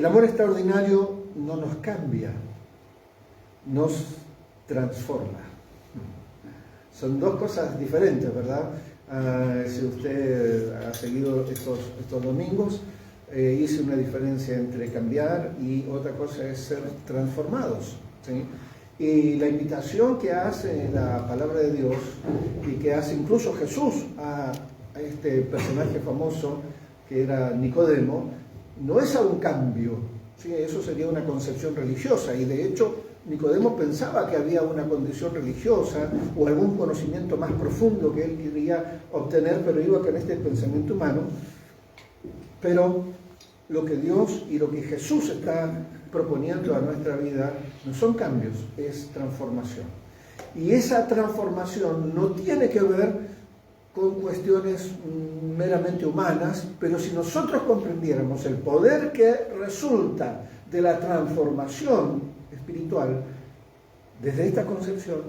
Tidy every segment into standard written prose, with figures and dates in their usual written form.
El amor extraordinario no nos cambia, nos transforma. Son dos cosas diferentes, ¿verdad? Si usted ha seguido estos domingos, hice una diferencia entre cambiar y otra cosa es ser transformados, ¿sí? Y la invitación que hace la palabra de Dios y que hace incluso Jesús a este personaje famoso que era Nicodemo, no es a un cambio, ¿sí? Eso sería una concepción religiosa, y de hecho Nicodemo pensaba que había una condición religiosa o algún conocimiento más profundo que él quería obtener, pero iba con este pensamiento humano. Pero lo que Dios y lo que Jesús está proponiendo a nuestra vida no son cambios, es transformación. Y esa transformación no tiene que ver con cuestiones meramente humanas, pero si nosotros comprendiéramos el poder que resulta de la transformación espiritual, desde esta concepción,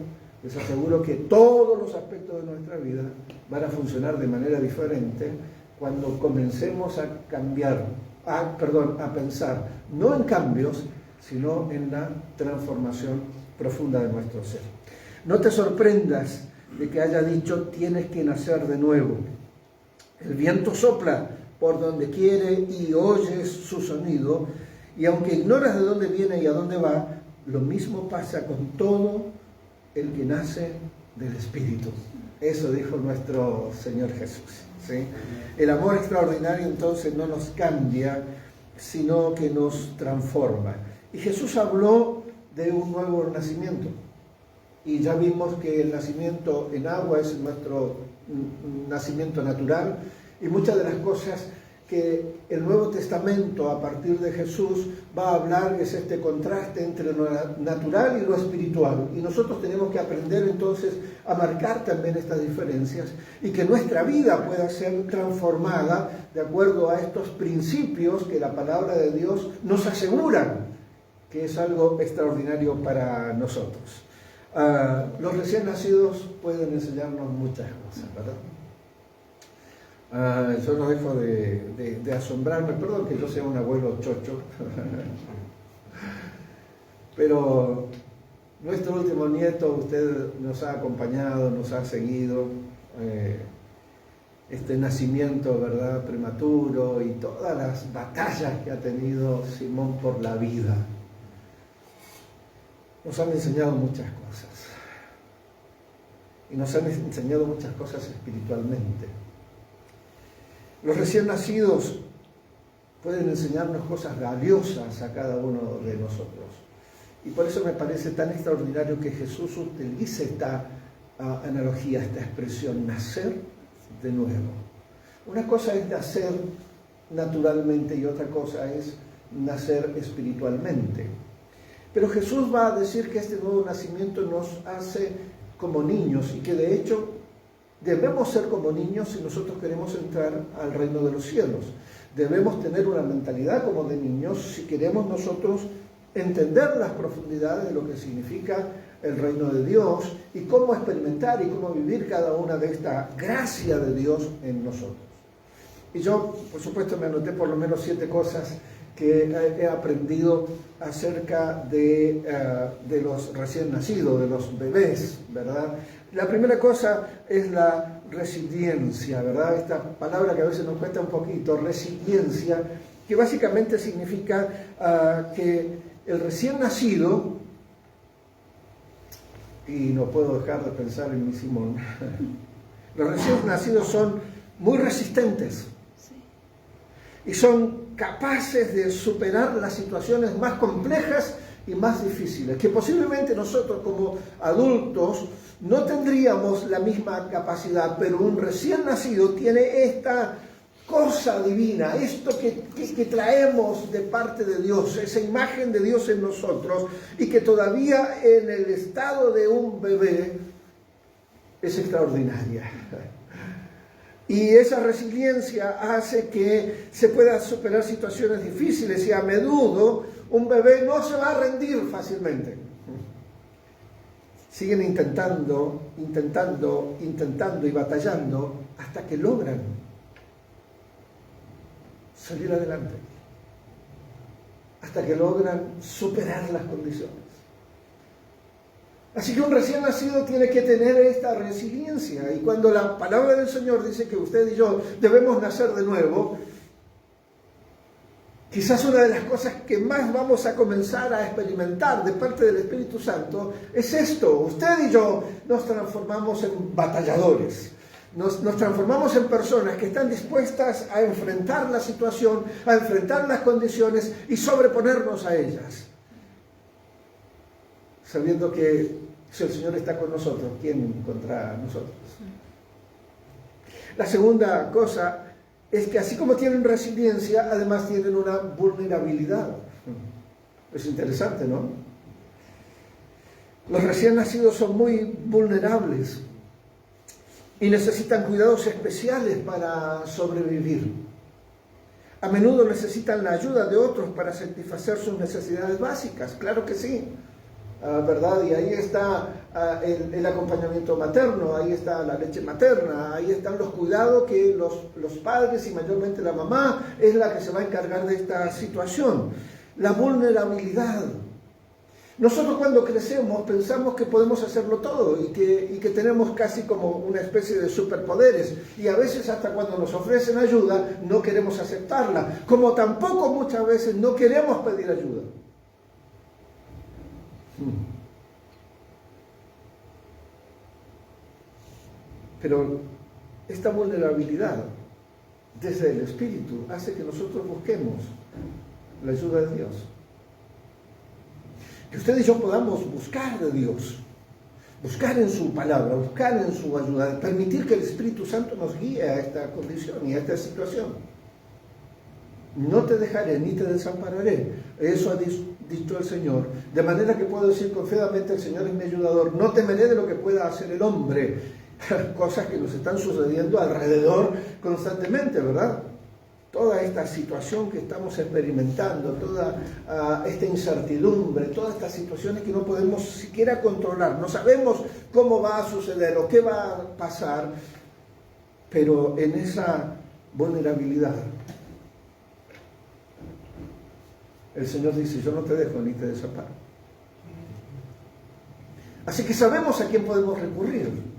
les aseguro que todos los aspectos de nuestra vida van a funcionar de manera diferente cuando comencemos a cambiar, a pensar, no en cambios, sino en la transformación profunda de nuestro ser. No te sorprendas de que haya dicho, tienes que nacer de nuevo. El viento sopla por donde quiere y oyes su sonido, y aunque ignoras de dónde viene y a dónde va, lo mismo pasa con todo el que nace del Espíritu. Eso dijo nuestro Señor Jesús, ¿sí? El amor extraordinario entonces no nos cambia, sino que nos transforma. Y Jesús habló de un nuevo nacimiento. Y ya vimos que el nacimiento en agua es nuestro nacimiento natural, y muchas de las cosas que el Nuevo Testamento a partir de Jesús va a hablar es este contraste entre lo natural y lo espiritual, y nosotros tenemos que aprender entonces a marcar también estas diferencias y que nuestra vida pueda ser transformada de acuerdo a estos principios que la palabra de Dios nos asegura que es algo extraordinario para nosotros. Los recién nacidos pueden enseñarnos muchas cosas, ¿verdad? Yo no dejo de asombrarme, perdón que yo sea un abuelo chocho, pero nuestro último nieto, usted nos ha acompañado, nos ha seguido, este nacimiento, ¿verdad?, prematuro, y todas las batallas que ha tenido Simón por la vida. Nos han enseñado muchas cosas, y nos han enseñado muchas cosas espiritualmente. Los recién nacidos pueden enseñarnos cosas valiosas a cada uno de nosotros, y por eso me parece tan extraordinario que Jesús utilice esta analogía, esta expresión, nacer de nuevo. Una cosa es nacer naturalmente y otra cosa es nacer espiritualmente. Pero Jesús va a decir que este nuevo nacimiento nos hace como niños, y que de hecho debemos ser como niños si nosotros queremos entrar al reino de los cielos. Debemos tener una mentalidad como de niños si queremos nosotros entender las profundidades de lo que significa el reino de Dios y cómo experimentar y cómo vivir cada una de esta gracia de Dios en nosotros. Y yo, por supuesto, me anoté por lo menos 7 cosas que he aprendido acerca de los recién nacidos, de los bebés, ¿verdad? La primera cosa es la resiliencia, ¿verdad? Esta palabra que a veces nos cuesta un poquito, resiliencia, que básicamente significa que el recién nacido, y no puedo dejar de pensar en mi Simón, los recién nacidos son muy resistentes y son capaces de superar las situaciones más complejas y más difíciles, que posiblemente nosotros como adultos no tendríamos la misma capacidad, pero un recién nacido tiene esta cosa divina, esto que traemos de parte de Dios, esa imagen de Dios en nosotros, y que todavía en el estado de un bebé es extraordinaria. Y esa resiliencia hace que se puedan superar situaciones difíciles, y a menudo un bebé no se va a rendir fácilmente. Siguen intentando y batallando hasta que logran salir adelante. hasta que logran superar las condiciones. Así que un recién nacido tiene que tener esta resiliencia. Y cuando la palabra del Señor dice que usted y yo debemos nacer de nuevo, quizás una de las cosas que más vamos a comenzar a experimentar de parte del Espíritu Santo es esto. Usted y yo nos transformamos en batalladores. Nos transformamos en personas que están dispuestas a enfrentar la situación, a enfrentar las condiciones y sobreponernos a ellas. Sabiendo que si el Señor está con nosotros, ¿quién contra nosotros? La segunda cosa es que así como tienen resiliencia, además tienen una vulnerabilidad. Es interesante, ¿no? Los recién nacidos son muy vulnerables y necesitan cuidados especiales para sobrevivir. A menudo necesitan la ayuda de otros para satisfacer sus necesidades básicas, claro que sí. ¿Verdad? Y ahí está el acompañamiento materno, ahí está la leche materna, ahí están los cuidados que los padres y mayormente la mamá es la que se va a encargar de esta situación. La vulnerabilidad. Nosotros cuando crecemos pensamos que podemos hacerlo todo y que tenemos casi como una especie de superpoderes, y a veces hasta cuando nos ofrecen ayuda no queremos aceptarla, como tampoco muchas veces no queremos pedir ayuda. Pero esta vulnerabilidad desde el Espíritu hace que nosotros busquemos la ayuda de Dios. Que usted y yo podamos buscar de Dios, buscar en su palabra, buscar en su ayuda, permitir que el Espíritu Santo nos guíe a esta condición y a esta situación. No te dejaré ni te desampararé. Eso ha dicho el Señor. De manera que puedo decir confiadamente, el Señor es mi ayudador. No temeré de lo que pueda hacer el hombre. Cosas que nos están sucediendo alrededor constantemente, ¿verdad? Toda esta situación que estamos experimentando, toda esta incertidumbre, todas estas situaciones que no podemos siquiera controlar. No sabemos cómo va a suceder o qué va a pasar, pero en esa vulnerabilidad el Señor dice, yo no te dejo ni te desamparo. Así que sabemos a quién podemos recurrir.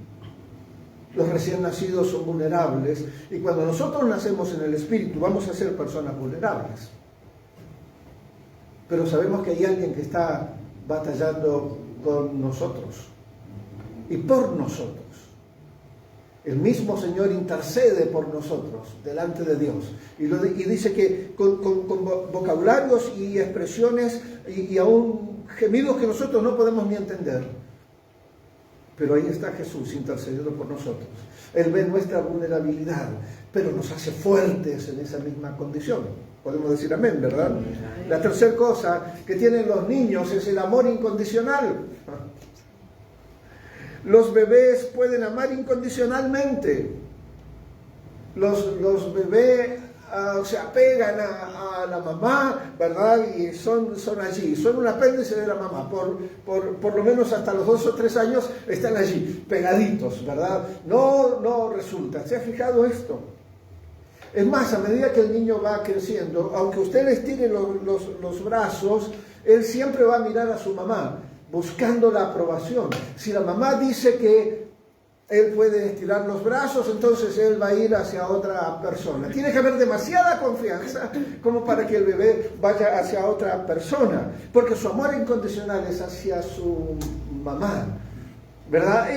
Los recién nacidos son vulnerables y cuando nosotros nacemos en el Espíritu vamos a ser personas vulnerables. Pero sabemos que hay alguien que está batallando con nosotros y por nosotros. El mismo Señor intercede por nosotros delante de Dios. Y dice que con vocabularios y expresiones y aún gemidos que nosotros no podemos ni entender. Pero ahí está Jesús intercediendo por nosotros. Él ve nuestra vulnerabilidad, pero nos hace fuertes en esa misma condición. Podemos decir amén, ¿verdad? La tercera cosa que tienen los niños es el amor incondicional. Los bebés pueden amar incondicionalmente. Los bebés se apegan a la mamá, ¿verdad? Y son allí, son un apéndice de la mamá. Por lo menos hasta los 2 o 3 años están allí, pegaditos, ¿verdad? No resulta. ¿Se ha fijado esto? Es más, a medida que el niño va creciendo, aunque usted le estire los brazos, él siempre va a mirar a su mamá, buscando la aprobación. Si la mamá dice que él puede estirar los brazos, entonces él va a ir hacia otra persona. Tiene que haber demasiada confianza como para que el bebé vaya hacia otra persona, porque su amor incondicional es hacia su mamá, ¿verdad?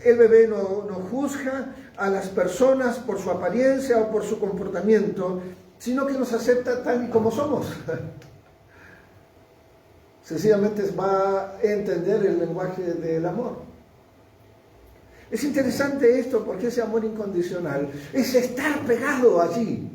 El bebé no juzga a las personas por su apariencia o por su comportamiento, sino que nos acepta tal y como somos. Sencillamente va a entender el lenguaje del amor. Es interesante esto porque ese amor incondicional es estar pegado allí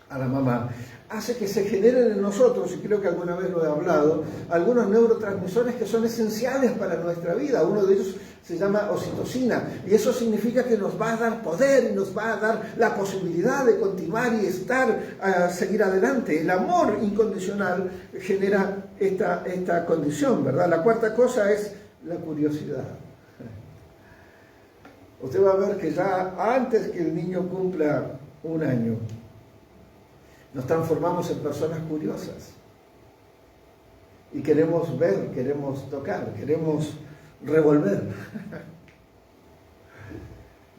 a la mamá. Hace que se generen en nosotros, y creo que alguna vez lo he hablado, algunos neurotransmisores que son esenciales para nuestra vida. Uno de ellos se llama oxitocina y eso significa que nos va a dar poder y nos va a dar la posibilidad de continuar y seguir adelante. El amor incondicional genera esta condición, ¿verdad? La cuarta cosa es la curiosidad. Usted va a ver que ya antes que el niño cumpla 1 año, nos transformamos en personas curiosas. y queremos ver, queremos tocar, queremos revolver.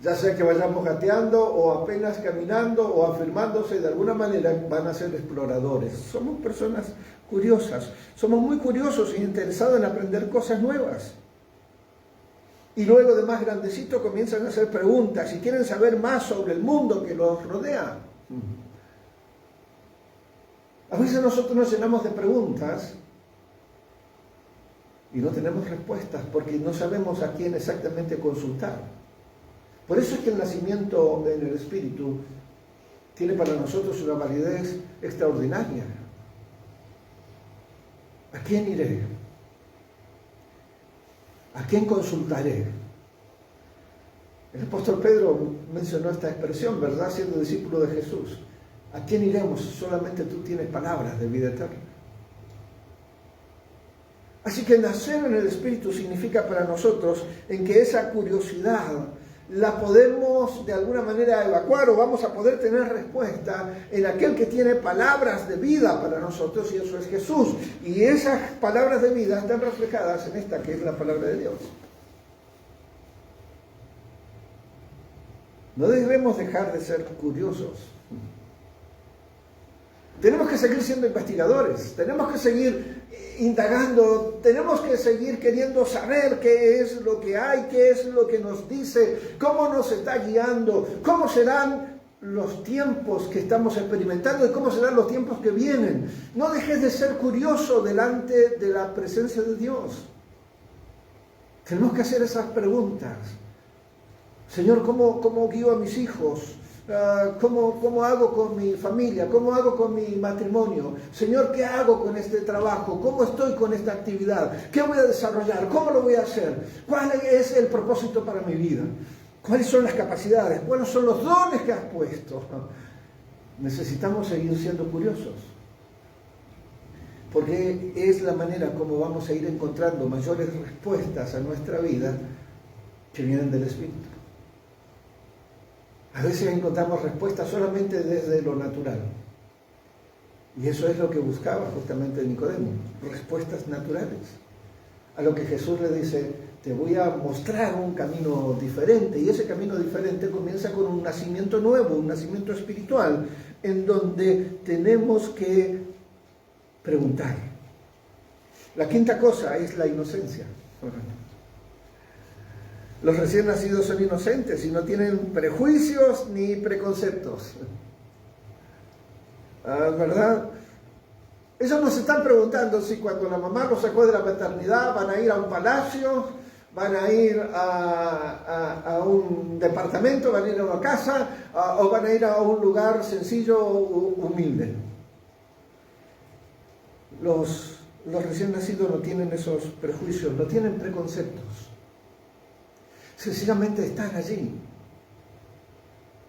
Ya sea que vayamos gateando o apenas caminando o afirmándose, de alguna manera van a ser exploradores. Somos personas curiosas, somos muy curiosos e interesados en aprender cosas nuevas. Y luego de más grandecito comienzan a hacer preguntas y quieren saber más sobre el mundo que los rodea. A veces nosotros nos llenamos de preguntas y no tenemos respuestas porque no sabemos a quién exactamente consultar. Por eso es que el nacimiento en el Espíritu tiene para nosotros una validez extraordinaria. ¿A quién iré? ¿A quién consultaré? El apóstol Pedro mencionó esta expresión, ¿verdad? Siendo discípulo de Jesús. ¿A quién iremos? Solamente tú tienes palabras de vida eterna. Así que nacer en el Espíritu significa para nosotros en que esa curiosidad la podemos de alguna manera evacuar o vamos a poder tener respuesta en aquel que tiene palabras de vida para nosotros, y eso es Jesús. Y esas palabras de vida están reflejadas en esta que es la palabra de Dios. No debemos dejar de ser curiosos. Tenemos que seguir siendo investigadores, tenemos que seguir indagando, tenemos que seguir queriendo saber qué es lo que hay, qué es lo que nos dice, cómo nos está guiando, cómo serán los tiempos que estamos experimentando y cómo serán los tiempos que vienen. No dejes de ser curioso delante de la presencia de Dios. Tenemos que hacer esas preguntas. Señor, ¿cómo guío a mis hijos? ¿Cómo hago con mi familia? ¿Cómo hago con mi matrimonio? Señor, ¿qué hago con este trabajo? ¿Cómo estoy con esta actividad? ¿Qué voy a desarrollar? ¿Cómo lo voy a hacer? ¿Cuál es el propósito para mi vida? ¿Cuáles son las capacidades? ¿Cuáles son los dones que has puesto? Necesitamos seguir siendo curiosos, porque es la manera como vamos a ir encontrando mayores respuestas a nuestra vida que vienen del Espíritu. A veces encontramos respuestas solamente desde lo natural. Y eso es lo que buscaba justamente Nicodemo, respuestas naturales. A lo que Jesús le dice, te voy a mostrar un camino diferente. Y ese camino diferente comienza con un nacimiento nuevo, un nacimiento espiritual, en donde tenemos que preguntar. La quinta cosa es la inocencia. Los recién nacidos son inocentes y no tienen prejuicios ni preconceptos. ¿Verdad? Ellos nos están preguntando si cuando la mamá los sacó de la maternidad van a ir a un palacio, van a ir a un departamento, van a ir a una casa o van a ir a un lugar sencillo, humilde. Los recién nacidos no tienen esos prejuicios, no tienen preconceptos. Sencillamente están allí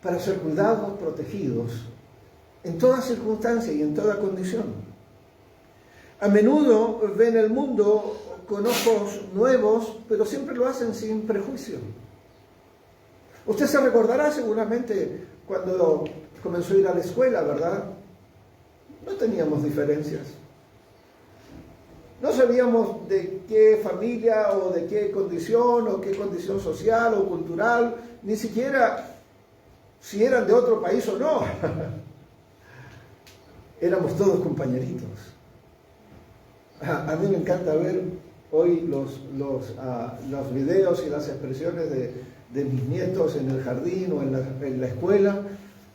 para ser cuidados, protegidos, en toda circunstancia y en toda condición. A menudo ven el mundo con ojos nuevos, pero siempre lo hacen sin prejuicio. Usted se recordará seguramente cuando comenzó a ir a la escuela, ¿verdad? No teníamos diferencias. No sabíamos de qué familia o de qué condición o qué condición social o cultural, ni siquiera si eran de otro país o no. Éramos todos compañeritos. A mí me encanta ver hoy los videos y las expresiones de mis nietos en el jardín o en la escuela,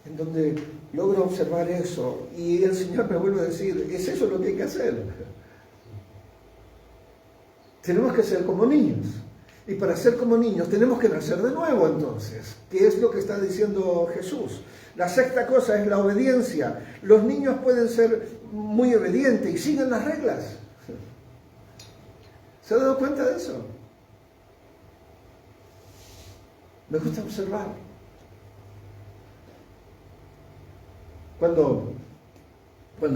en donde logro observar eso. Y el Señor me vuelve a decir, es eso lo que hay que hacer. Tenemos que ser como niños. Y para ser como niños tenemos que nacer de nuevo entonces. ¿Qué es lo que está diciendo Jesús? La sexta cosa es la obediencia. Los niños pueden ser muy obedientes y siguen las reglas. ¿Se ha dado cuenta de eso? Me gusta observar. Cuando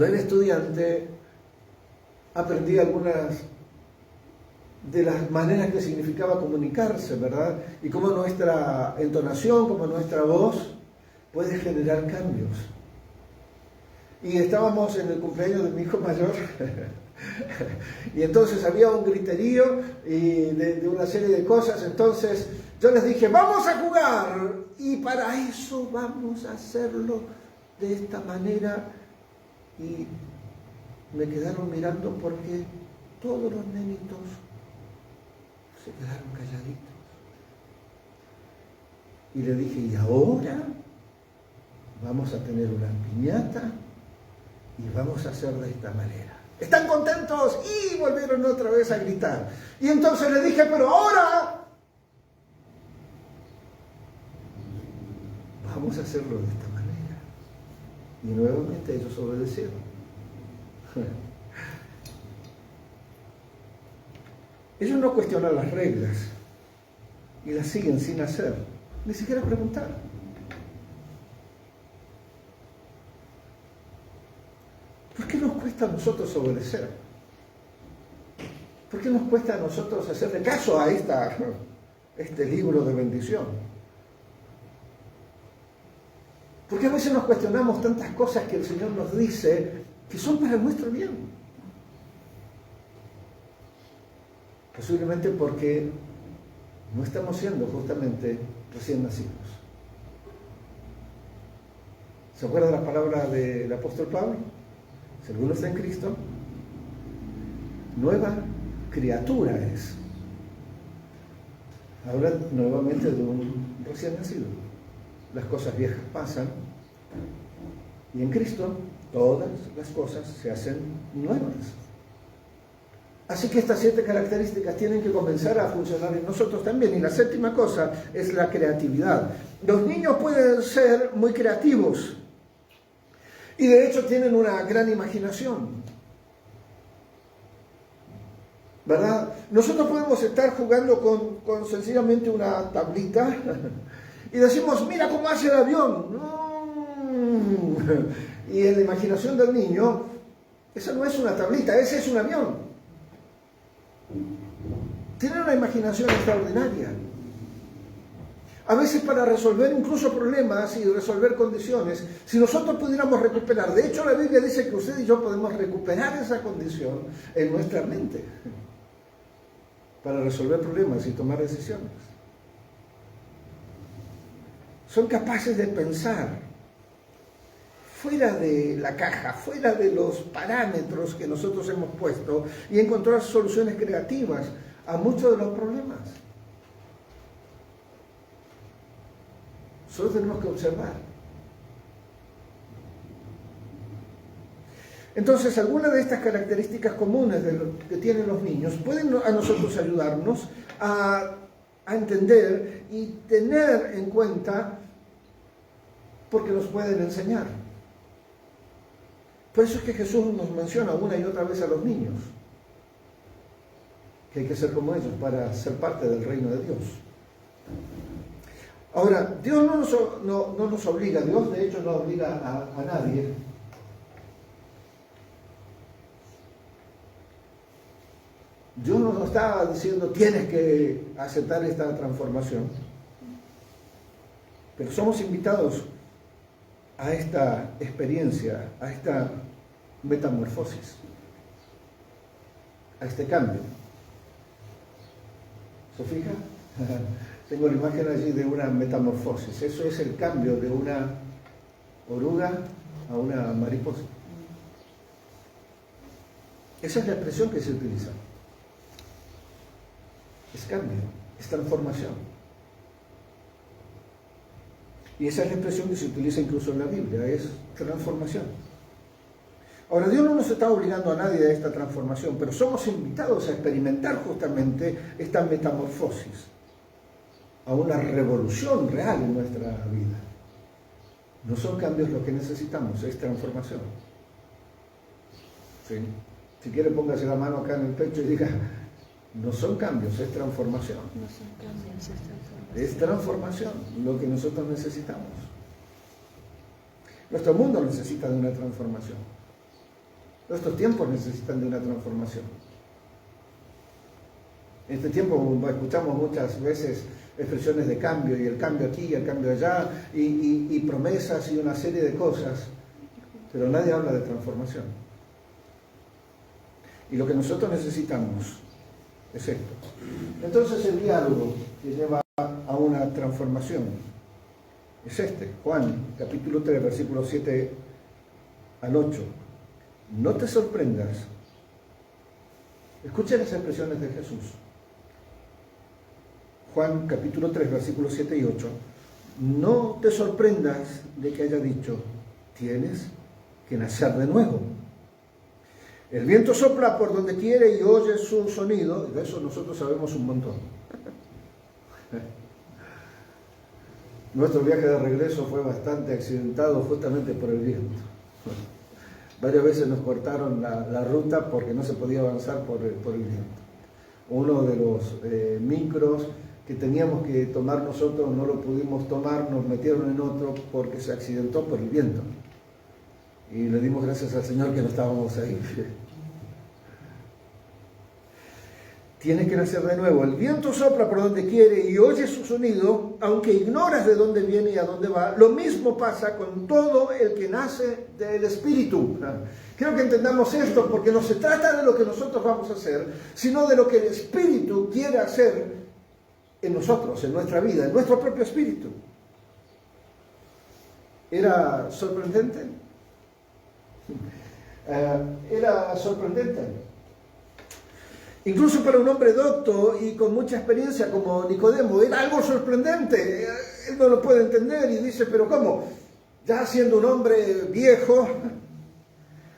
era estudiante, aprendí algunas de las maneras que significaba comunicarse, ¿verdad? Y cómo nuestra entonación, cómo nuestra voz puede generar cambios. y estábamos en el cumpleaños de mi hijo mayor y entonces había un griterío y de una serie de cosas. Entonces yo les dije, vamos a jugar, y para eso vamos a hacerlo de esta manera. Y me quedaron mirando porque todos los nenitos se quedaron calladitos. Y le dije, y ahora vamos a tener una piñata y vamos a hacer de esta manera. ¿Están contentos? Y volvieron otra vez a gritar. Y entonces le dije, pero ahora vamos a hacerlo de esta manera. Y nuevamente ellos obedecieron. Ellos no cuestionan las reglas y las siguen sin hacer, ni siquiera preguntar. ¿Por qué nos cuesta a nosotros obedecer? ¿Por qué nos cuesta a nosotros hacerle caso a este libro de bendición? Porque a veces nos cuestionamos tantas cosas que el Señor nos dice que son para nuestro bien. Posiblemente porque no estamos siendo justamente recién nacidos. ¿Se acuerdan las palabras del apóstol Pablo? Si alguno está en Cristo, nueva criatura es. Habla nuevamente de un recién nacido. Las cosas viejas pasan y en Cristo todas las cosas se hacen nuevas. Así que estas 7 características tienen que comenzar a funcionar en nosotros también. Y la 7ª cosa es la creatividad. Los niños pueden ser muy creativos y de hecho tienen una gran imaginación, ¿verdad? Nosotros podemos estar jugando con sencillamente una tablita y decimos, mira cómo hace el avión. Y en la imaginación del niño, esa no es una tablita, ese es un avión. Tienen una imaginación extraordinaria. A veces para resolver incluso problemas y resolver condiciones, si nosotros pudiéramos recuperar, de hecho la Biblia dice que usted y yo podemos recuperar esa condición en nuestra mente para resolver problemas y tomar decisiones. Son capaces de pensar fuera de la caja, fuera de los parámetros que nosotros hemos puesto y encontrar soluciones creativas a muchos de los problemas. Solo tenemos que observar. Entonces, algunas de estas características comunes de lo que tienen los niños pueden a nosotros ayudarnos a entender y tener en cuenta, porque nos pueden enseñar. Por eso es que Jesús nos menciona una y otra vez a los niños, que hay que ser como ellos para ser parte del reino de Dios. Ahora, Dios no nos obliga, Dios de hecho no obliga a nadie. Dios no nos está diciendo tienes que aceptar esta transformación, pero somos invitados a esta experiencia, a esta metamorfosis, a este cambio. ¿Se fija? Tengo la imagen allí de una metamorfosis. Eso es el cambio de una oruga a una mariposa. Esa es la expresión que se utiliza. Es cambio, es transformación. Y esa es la expresión que se utiliza incluso en la Biblia, es transformación. Ahora, Dios no nos está obligando a nadie a esta transformación, pero somos invitados a experimentar justamente esta metamorfosis, a una revolución real en nuestra vida. No son cambios lo que necesitamos, es transformación. ¿Sí? Si quiere, póngase la mano acá en el pecho y diga, no son cambios, es transformación. No son cambios, es transformación. Es transformación lo que nosotros necesitamos. Nuestro mundo necesita de una transformación. Nuestros tiempos necesitan de una transformación. En este tiempo escuchamos muchas veces expresiones de cambio, y el cambio aquí, y el cambio allá, y promesas y una serie de cosas. pero nadie habla de transformación. Y lo que nosotros necesitamos es esto. Entonces el diálogo que lleva a una transformación es este. Juan, capítulo 3, versículos 7 al 8. No te sorprendas. Escuchen las expresiones de Jesús. Juan, capítulo 3, versículos 7 y 8. No te sorprendas de que haya dicho, tienes que nacer de nuevo. El viento sopla por donde quiere y oye su sonido. De eso nosotros sabemos un montón. Nuestro viaje de regreso fue bastante accidentado justamente por el viento. Varias veces nos cortaron la ruta porque no se podía avanzar por el viento. Uno de los micros que teníamos que tomar nosotros no lo pudimos tomar, nos metieron en otro porque se accidentó por el viento. Y le dimos gracias al Señor que no estábamos ahí. Tienes que nacer de nuevo. El viento sopla por donde quiere y oye su sonido, aunque ignoras de dónde viene y a dónde va. Lo mismo pasa con todo el que nace del Espíritu. Quiero que entendamos esto, porque no se trata de lo que nosotros vamos a hacer, sino de lo que el Espíritu quiere hacer en nosotros, en nuestra vida, en nuestro propio espíritu. ¿Era sorprendente? Era sorprendente. Incluso para un hombre docto y con mucha experiencia como Nicodemo, era algo sorprendente. Él no lo puede entender y dice, pero ¿cómo? Ya siendo un hombre viejo,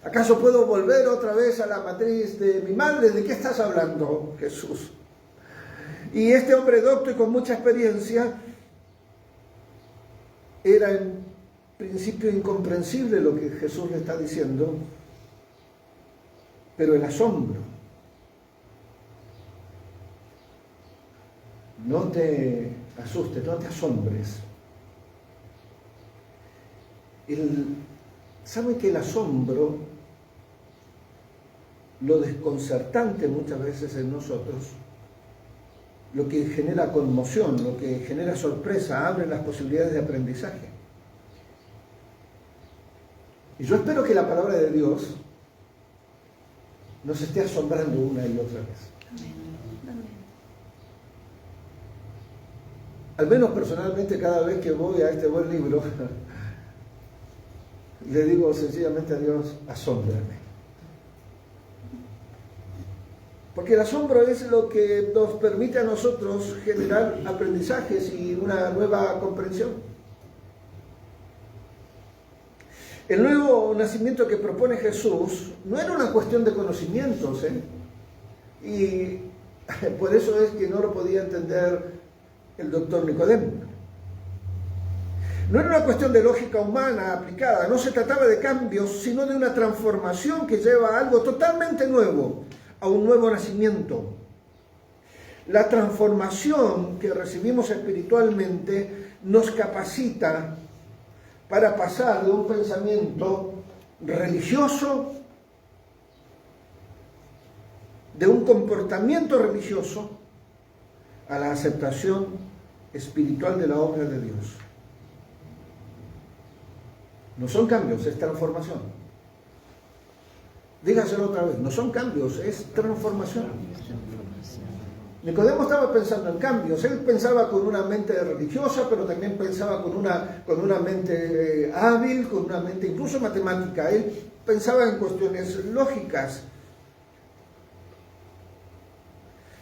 ¿acaso puedo volver otra vez a la matriz de mi madre? ¿De qué estás hablando, Jesús? Y este hombre docto y con mucha experiencia, era en principio incomprensible lo que Jesús le está diciendo, pero el asombro. No te asustes, no te asombres. ¿Saben que el asombro, lo desconcertante muchas veces en nosotros, lo que genera conmoción, lo que genera sorpresa, abre las posibilidades de aprendizaje? Y yo espero que la palabra de Dios nos esté asombrando una y otra vez. Amén. Al menos personalmente, cada vez que voy a este buen libro, le digo sencillamente a Dios, asómbrame. Porque el asombro es lo que nos permite a nosotros generar aprendizajes y una nueva comprensión. El nuevo nacimiento que propone Jesús no era una cuestión de conocimientos, y por eso es que no lo podía entender el doctor Nicodemo. No era una cuestión de lógica humana aplicada, no se trataba de cambios, sino de una transformación que lleva a algo totalmente nuevo, a un nuevo nacimiento. La transformación que recibimos espiritualmente nos capacita para pasar de un pensamiento religioso, de un comportamiento religioso, a la aceptación espiritual de la obra de Dios. No son cambios, es transformación. Dígaselo otra vez, no son cambios, es transformación. Nicodemo estaba pensando en cambios. Él pensaba con una mente religiosa, pero también pensaba con una mente hábil, con una mente incluso matemática. Él pensaba en cuestiones lógicas.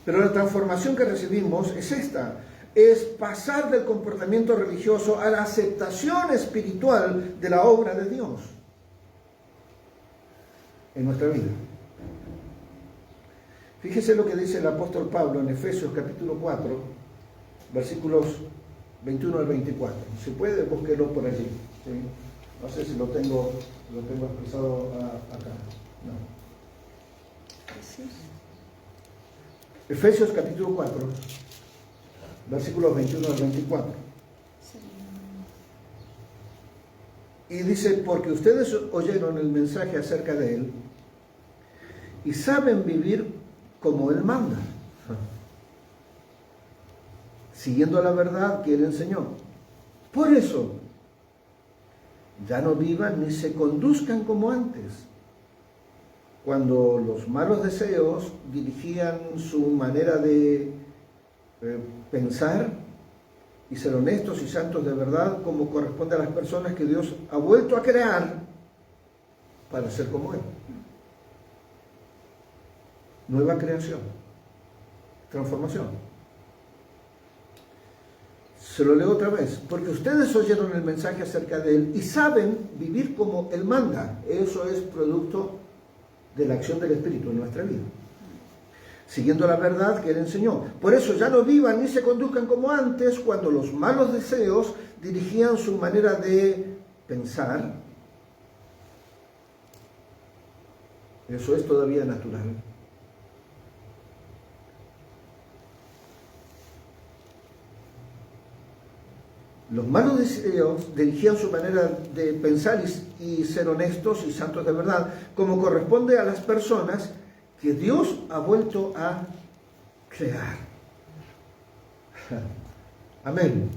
Pero la transformación que recibimos es esta, es pasar del comportamiento religioso a la aceptación espiritual de la obra de Dios en nuestra vida. Fíjese lo que dice el apóstol Pablo en Efesios capítulo 4, versículos 21 al 24. Si puede, búsquelo por allí. ¿Sí? No sé si lo tengo expresado acá. No. Efesios capítulo 4, versículos 21 al 24. Y dice, porque ustedes oyeron el mensaje acerca de Él y saben vivir como Él manda, siguiendo la verdad que Él enseñó. Por eso, ya no vivan ni se conduzcan como antes, cuando los malos deseos dirigían su manera de pensar y ser honestos y santos de verdad, como corresponde a las personas que Dios ha vuelto a crear para ser como Él. Nueva creación, transformación. Se lo leo otra vez. Porque ustedes oyeron el mensaje acerca de Él y saben vivir como Él manda. Eso es producto de la acción del Espíritu en nuestra vida, siguiendo la verdad que Él enseñó. Por eso ya no vivan ni se conduzcan como antes, cuando los malos deseos dirigían su manera de pensar. Eso es todavía natural. Los malos deseos dirigían su manera de pensar y ser honestos y santos de verdad, como corresponde a las personas que Dios ha vuelto a crear. Amén.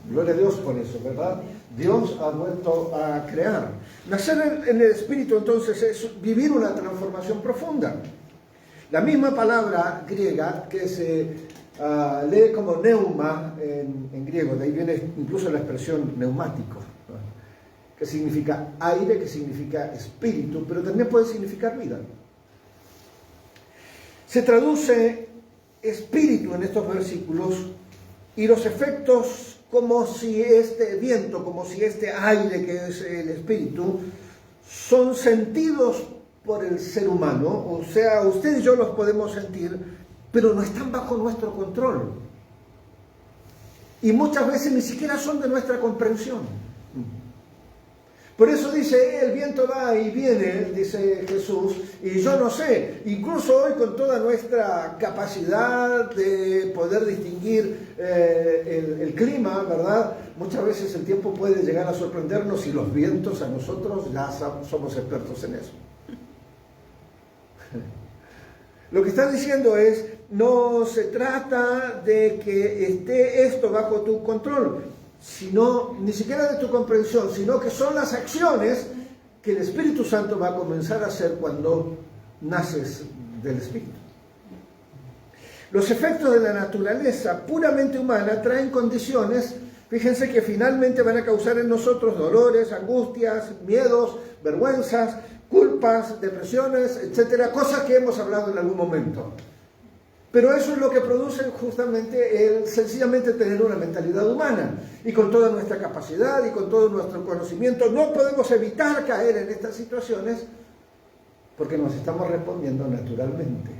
Gloria a Dios por eso, ¿verdad? Dios ha vuelto a crear. Nacer en el Espíritu entonces es vivir una transformación profunda. La misma palabra griega que se lee como neuma en griego, de ahí viene incluso la expresión neumático, ¿no? Que significa aire, que significa espíritu, pero también puede significar vida. Se traduce espíritu en estos versículos y los efectos como si este viento, como si este aire que es el espíritu, son sentidos por el ser humano, o sea, usted y yo los podemos sentir, pero no están bajo nuestro control. Y muchas veces ni siquiera son de nuestra comprensión. Por eso dice, el viento va y viene, dice Jesús, y yo no sé, incluso hoy con toda nuestra capacidad de poder distinguir el clima, ¿verdad? Muchas veces el tiempo puede llegar a sorprendernos y los vientos a nosotros ya somos expertos en eso. Lo que está diciendo es, no se trata de que esté esto bajo tu control, sino, ni siquiera de tu comprensión, sino que son las acciones que el Espíritu Santo va a comenzar a hacer cuando naces del Espíritu. Los efectos de la naturaleza puramente humana traen condiciones, fíjense, que finalmente van a causar en nosotros dolores, angustias, miedos, vergüenzas, culpas, depresiones, etcétera, cosas que hemos hablado en algún momento. Pero eso es lo que produce justamente el sencillamente tener una mentalidad humana. Y con toda nuestra capacidad y con todo nuestro conocimiento no podemos evitar caer en estas situaciones porque nos estamos respondiendo naturalmente.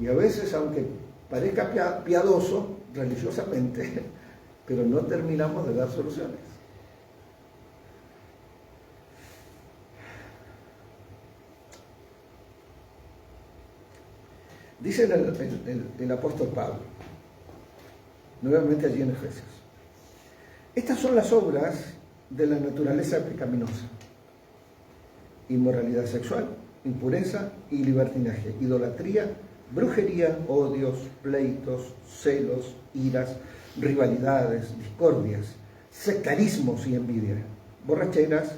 Y a veces, aunque parezca piadoso religiosamente, pero no terminamos de dar soluciones. Dice el apóstol Pablo, nuevamente allí en Efesios: estas son las obras de la naturaleza pecaminosa: inmoralidad sexual, impureza y libertinaje, idolatría, brujería, odios, pleitos, celos, iras, rivalidades, discordias, sectarismos y envidia, borracheras,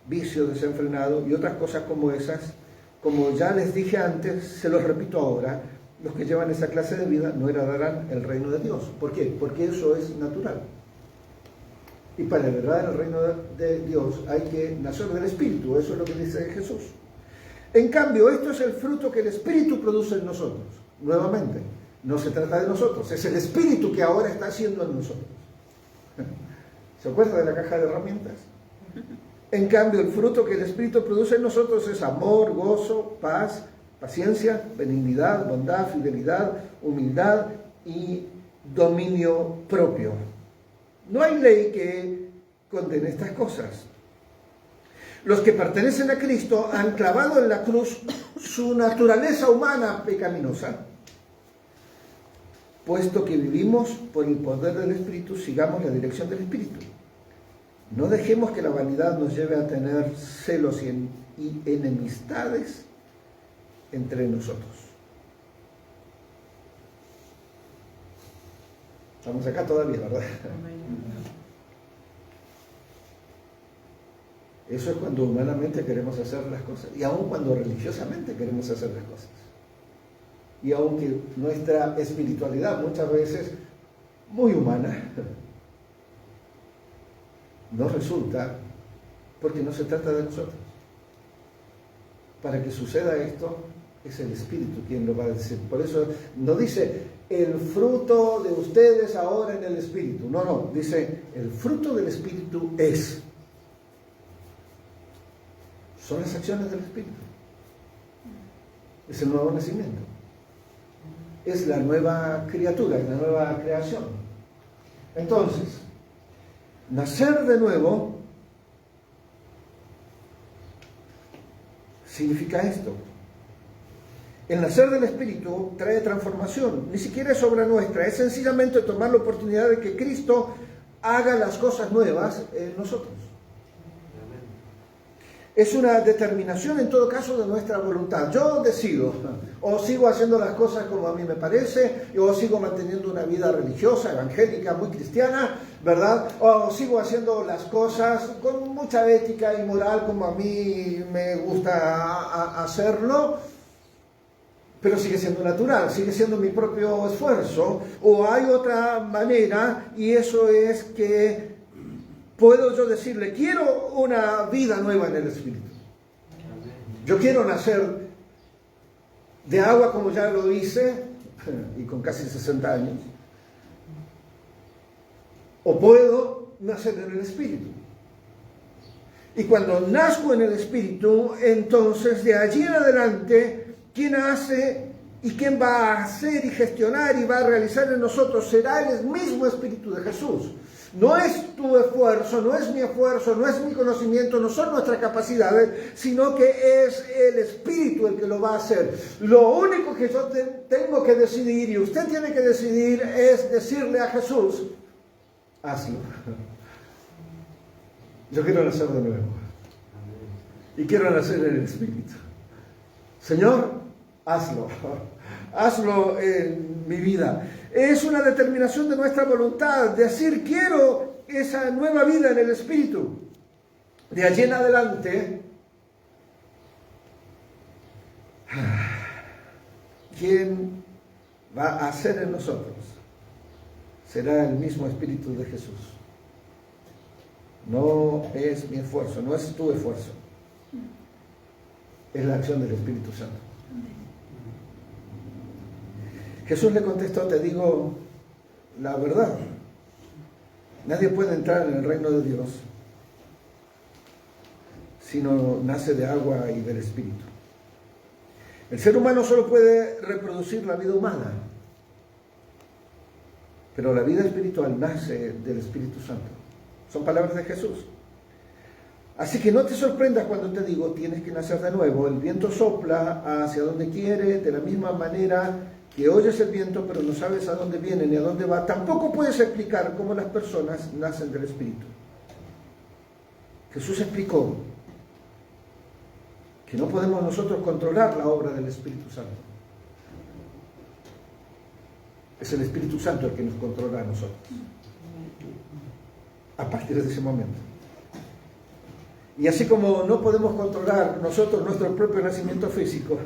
vicio desenfrenado y otras cosas como esas. Como ya les dije antes, se los repito ahora, los que llevan esa clase de vida no heredarán el reino de Dios. ¿Por qué? Porque eso es natural. Y para heredar el reino de Dios hay que nacer del Espíritu, eso es lo que dice Jesús. En cambio, esto es el fruto que el Espíritu produce en nosotros. Nuevamente, no se trata de nosotros, es el Espíritu que ahora está haciendo en nosotros. ¿Se acuerda de la caja de herramientas? En cambio, el fruto que el Espíritu produce en nosotros es amor, gozo, paz, paciencia, benignidad, bondad, fidelidad, humildad y dominio propio. No hay ley que condene estas cosas. Los que pertenecen a Cristo han clavado en la cruz su naturaleza humana pecaminosa. Puesto que vivimos por el poder del Espíritu, sigamos la dirección del Espíritu. No dejemos que la vanidad nos lleve a tener celos y enemistades entre nosotros. Estamos acá todavía, ¿verdad? Eso es cuando humanamente queremos hacer las cosas, y aun cuando religiosamente queremos hacer las cosas. Y aunque nuestra espiritualidad muchas veces, muy humana, no resulta, porque no se trata de nosotros. Para que suceda esto, es el Espíritu quien lo va a decir. Por eso no dice el fruto de ustedes ahora en el Espíritu. No, dice el fruto del Espíritu es. Son las acciones del Espíritu. Es el nuevo nacimiento. Es la nueva criatura, es la nueva creación. Entonces, nacer de nuevo significa esto. El nacer del Espíritu trae transformación, ni siquiera es obra nuestra, es sencillamente tomar la oportunidad de que Cristo haga las cosas nuevas en nosotros. Es una determinación en todo caso de nuestra voluntad. Yo decido, o sigo haciendo las cosas como a mí me parece, o sigo manteniendo una vida religiosa, evangélica, muy cristiana, ¿verdad? O sigo haciendo las cosas con mucha ética y moral como a mí me gusta hacerlo, pero sigue siendo natural, sigue siendo mi propio esfuerzo, o hay otra manera, y eso es que puedo yo decirle, quiero una vida nueva en el Espíritu. Yo quiero nacer de agua como ya lo hice, y con casi 60 años. O puedo nacer en el Espíritu. Y cuando nazco en el Espíritu, entonces de allí en adelante, quien hace y quien va a hacer y gestionar y va a realizar en nosotros será el mismo Espíritu de Jesús. No es tu esfuerzo, no es mi esfuerzo, no es mi conocimiento, no son nuestras capacidades, sino que es el Espíritu el que lo va a hacer. Lo único que yo tengo que decidir y usted tiene que decidir es decirle a Jesús, hazlo. Yo quiero nacer de nuevo. Y quiero nacer en el Espíritu. Señor, hazlo. Hazlo en mi vida. Es una determinación de nuestra voluntad, decir, quiero esa nueva vida en el Espíritu. De allí en adelante, ¿quién va a hacer en nosotros? Será el mismo Espíritu de Jesús. No es mi esfuerzo, no es tu esfuerzo. Es la acción del Espíritu Santo. Jesús le contestó, te digo la verdad. Nadie puede entrar en el reino de Dios si no nace de agua y del Espíritu. El ser humano solo puede reproducir la vida humana, pero la vida espiritual nace del Espíritu Santo. Son palabras de Jesús. Así que no te sorprendas cuando te digo, tienes que nacer de nuevo. El viento sopla hacia donde quiere, de la misma manera que oyes el viento, pero no sabes a dónde viene ni a dónde va. Tampoco puedes explicar cómo las personas nacen del Espíritu. Jesús explicó que no podemos nosotros controlar la obra del Espíritu Santo. Es el Espíritu Santo el que nos controla a nosotros. A partir de ese momento. Y así como no podemos controlar nosotros nuestro propio nacimiento físico,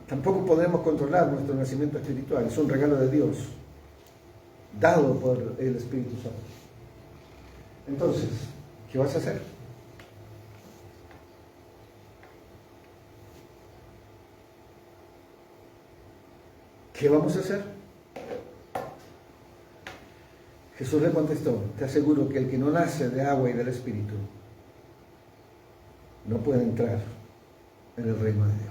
tampoco podemos controlar nuestro nacimiento espiritual. Es un regalo de Dios, dado por el Espíritu Santo. Entonces, ¿qué vas a hacer? ¿Qué vamos a hacer? Jesús le contestó, te aseguro que el que no nace de agua y del Espíritu no puede entrar en el reino de Dios.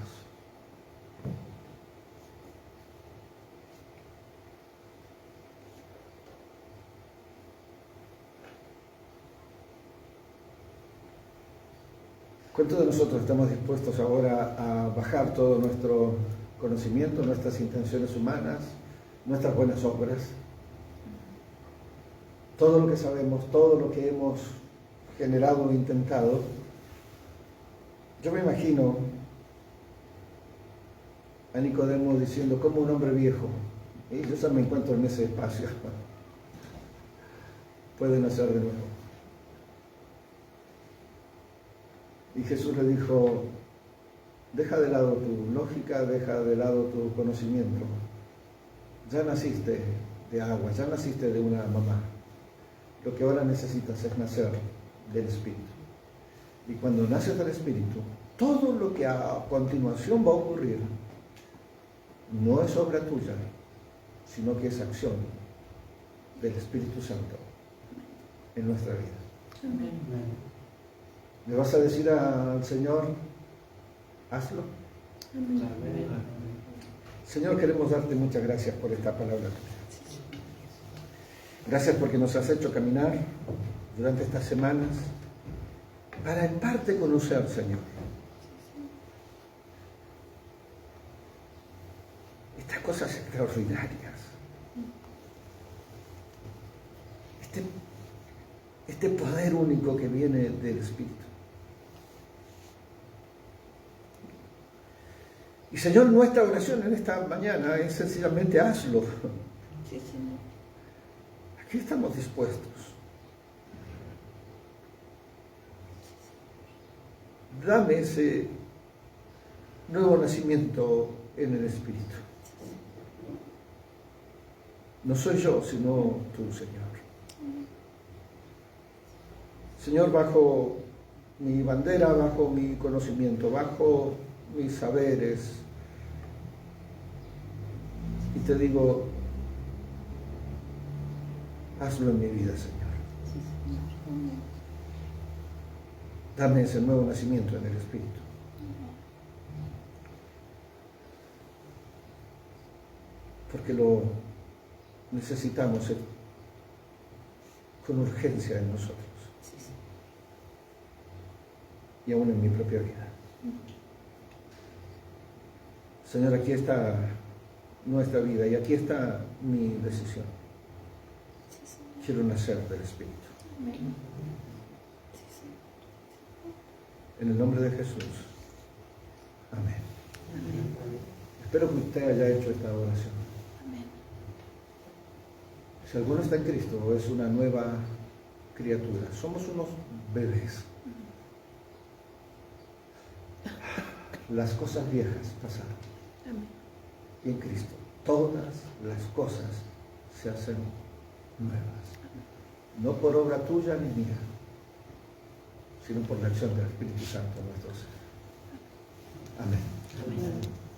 ¿Cuántos de nosotros estamos dispuestos ahora a bajar todo nuestro conocimiento, nuestras intenciones humanas, nuestras buenas obras? Todo lo que sabemos, todo lo que hemos generado o intentado. Yo me imagino a Nicodemo diciendo, como un hombre viejo, y yo ya me encuentro en ese espacio, puede nacer de nuevo. Y Jesús le dijo, deja de lado tu lógica, deja de lado tu conocimiento. Ya naciste de agua, ya naciste de una mamá. Lo que ahora necesitas es nacer del Espíritu. Y cuando naces del Espíritu, todo lo que a continuación va a ocurrir no es obra tuya, sino que es acción del Espíritu Santo en nuestra vida. Amén. ¿Le vas a decir al Señor, hazlo? Amén. Señor, queremos darte muchas gracias por esta palabra. Gracias porque nos has hecho caminar durante estas semanas para en parte conocer, Señor, estas cosas extraordinarias. Este poder único que viene del Espíritu. Y Señor, nuestra oración en esta mañana es sencillamente hazlo. Sí, Señor. Aquí estamos dispuestos. Dame ese nuevo nacimiento en el Espíritu. No soy yo, sino tú, Señor. Señor, bajo mi bandera, bajo mi conocimiento, bajo mis saberes, y te digo, hazlo en mi vida, Señor. Dame ese nuevo nacimiento en el Espíritu. Porque lo necesitamos con urgencia en nosotros. Y aún en mi propia vida. Señor, aquí está nuestra vida y aquí está mi decisión. Quiero nacer del Espíritu. En el nombre de Jesús. Amén. Espero que usted haya hecho esta oración. Si alguno está en Cristo, es una nueva criatura. Somos unos bebés. Las cosas viejas pasaron. Amén. Y en Cristo todas las cosas se hacen nuevas. No por obra tuya ni mía, sino por la acción del Espíritu Santo en nuestro ser. Amén. Amén.